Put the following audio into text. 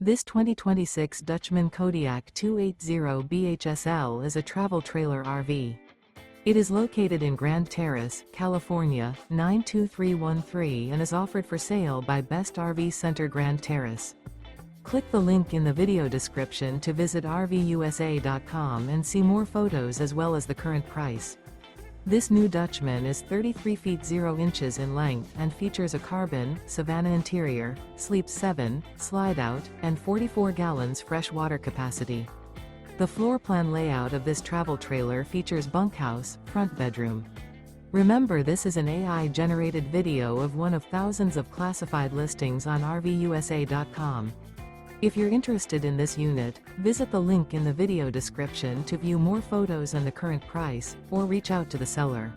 This 2026 Dutchmen Kodiak 280 BHSL is a travel trailer RV. It is located in Grand Terrace, California, 92313 and is offered for sale by Best RV Center Grand Terrace. Click the link in the video description to visit RVUSA.com and see more photos as well as the current price. This new Dutchmen is 33 feet 0 inches in length and features a carbon, Savannah interior, sleeps 7, Slideout, and 44 gallons fresh water capacity. The floor plan layout of this travel trailer features bunkhouse, front bedroom. Remember, this is an AI-generated video of one of thousands of classified listings on RVUSA.com. If you're interested in this unit, visit the link in the video description to view more photos and the current price, or reach out to the seller.